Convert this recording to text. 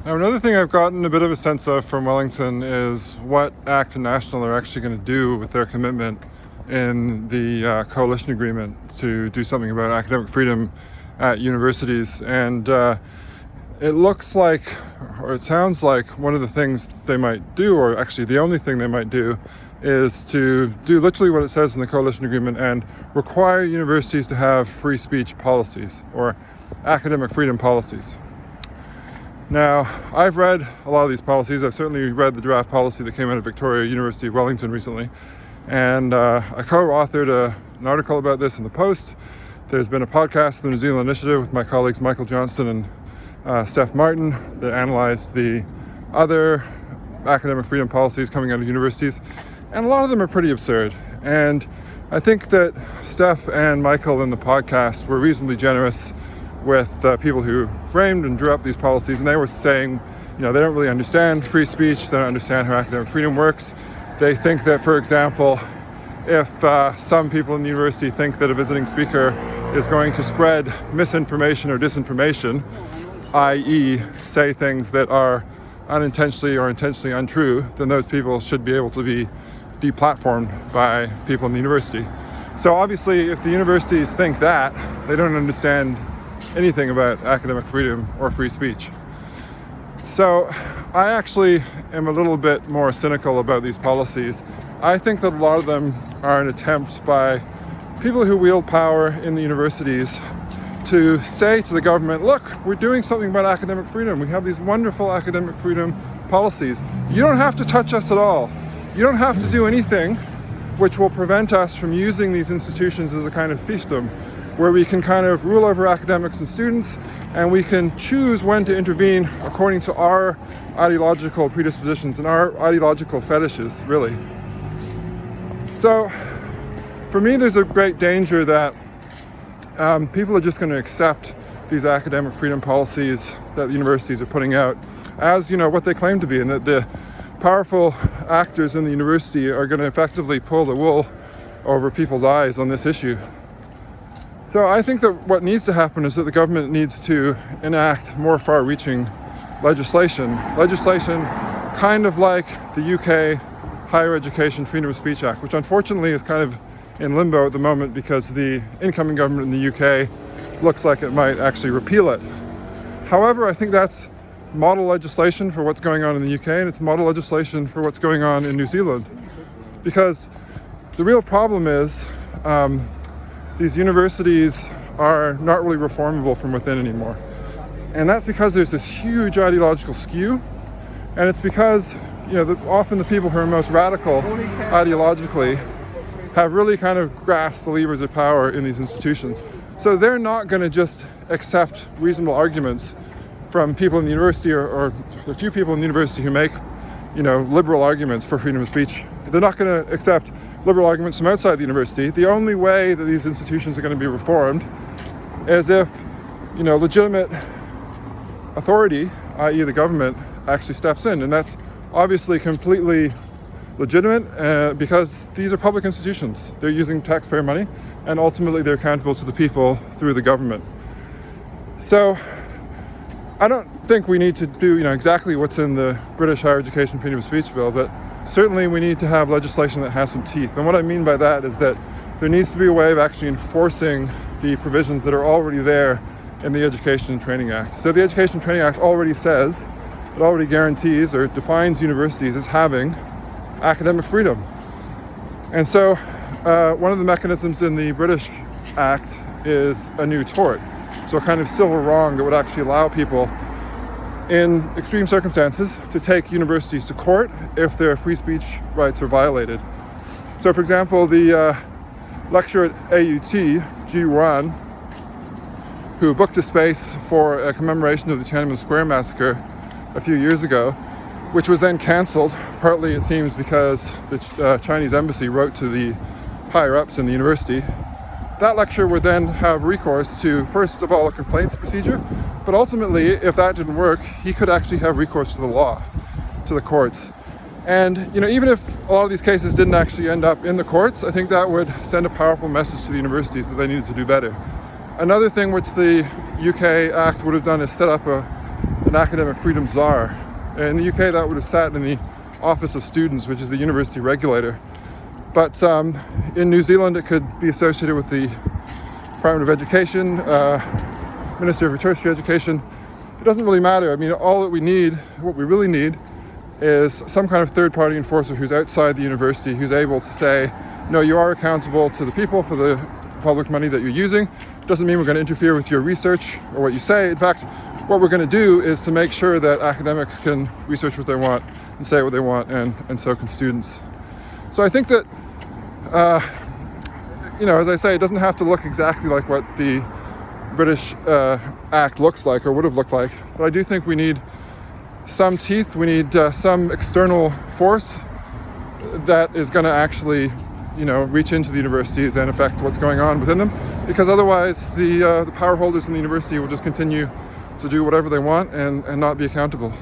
Now, another thing I've gotten a bit of a sense of from Wellington is what ACT National are actually going to do with their commitment in the coalition agreement to do something about academic freedom at universities. And it looks like, or it sounds like, one of the things they might do, or actually the only thing they might do, is to do literally what it says in the coalition agreement and require universities to have free speech policies or academic freedom policies. Now, I've read a lot of these policies. I've certainly read the draft policy that came out of Victoria University of Wellington recently. And I co-authored an article about this in the Post. There's been a podcast, the New Zealand Initiative, with my colleagues Michael Johnston and Steph Martin that analysed the other academic freedom policies coming out of universities. And a lot of them are pretty absurd. And I think that Steph and Michael in the podcast were reasonably generous with people who framed and drew up these policies, and they were saying, they don't really understand free speech, they don't understand how academic freedom works. They think that, for example, if some people in the university think that a visiting speaker is going to spread misinformation or disinformation, i.e. say things that are unintentionally or intentionally untrue, then those people should be able to be deplatformed by people in the university. So obviously, if the universities think that, they don't understand anything about academic freedom or free speech. So I actually am a little bit more cynical about these policies. I think that a lot of them are an attempt by people who wield power in the universities to say to the government, look, we're doing something about academic freedom. We have these wonderful academic freedom policies. You don't have to touch us at all. You don't have to do anything which will prevent us from using these institutions as a kind of fiefdom, where we can kind of rule over academics and students, and we can choose when to intervene according to our ideological predispositions and our ideological fetishes, really. So, for me, there's a great danger that people are just going to accept these academic freedom policies that the universities are putting out as, what they claim to be, and that the powerful actors in the university are going to effectively pull the wool over people's eyes on this issue. So I think that what needs to happen is that the government needs to enact more far-reaching legislation kind of like the UK Higher Education Freedom of Speech Act, which unfortunately is kind of in limbo at the moment because the incoming government in the UK looks like it might actually repeal it. However, I think that's model legislation for what's going on in the UK, and it's model legislation for what's going on in New Zealand. Because the real problem is these universities are not really reformable from within anymore. And that's because there's this huge ideological skew, and it's because, often the people who are most radical ideologically have really kind of grasped the levers of power in these institutions. So they're not going to just accept reasonable arguments from people in the university or the few people in the university who make, liberal arguments for freedom of speech. They're not going to accept liberal arguments from outside the university. The only way that these institutions are going to be reformed is if, legitimate authority, i.e. the government, actually steps in. And that's obviously completely legitimate because these are public institutions. They're using taxpayer money, and ultimately they're accountable to the people through the government. So I don't think we need to do, exactly what's in the British Higher Education Freedom of Speech Bill, but certainly we need to have legislation that has some teeth. And what I mean by that is that there needs to be a way of actually enforcing the provisions that are already there in the Education and Training Act. So the Education and Training Act already says, it already guarantees or defines universities as having academic freedom. And so one of the mechanisms in the British Act is a new tort. So a kind of civil wrong that would actually allow people in extreme circumstances to take universities to court if their free speech rights are violated. So for example, the lecturer at AUT, Ji Wan, who booked a space for a commemoration of the Tiananmen Square massacre a few years ago, which was then cancelled, partly it seems because the Chinese embassy wrote to the higher-ups in the university. That lecturer would then have recourse to, first of all, a complaints procedure, but ultimately, if that didn't work, he could actually have recourse to the law, to the courts. And, even if a lot of these cases didn't actually end up in the courts, I think that would send a powerful message to the universities that they needed to do better. Another thing which the UK Act would have done is set up a an academic freedom czar. In the UK, that would have sat in the Office of Students, which is the university regulator. But in New Zealand, it could be associated with the Department of Education, Minister of Tertiary Education. It doesn't really matter. I mean, all that we need, what we really need, is some kind of third-party enforcer who's outside the university, who's able to say, no, you are accountable to the people for the public money that you're using. It doesn't mean we're going to interfere with your research or what you say. In fact, what we're going to do is to make sure that academics can research what they want and say what they want, and so can students. So I think that, as I say, it doesn't have to look exactly like what the British Act looks like or would have looked like, but I do think we need some teeth. We need some external force that is going to actually, reach into the universities and affect what's going on within them, because otherwise the power holders in the university will just continue to do whatever they want and not be accountable.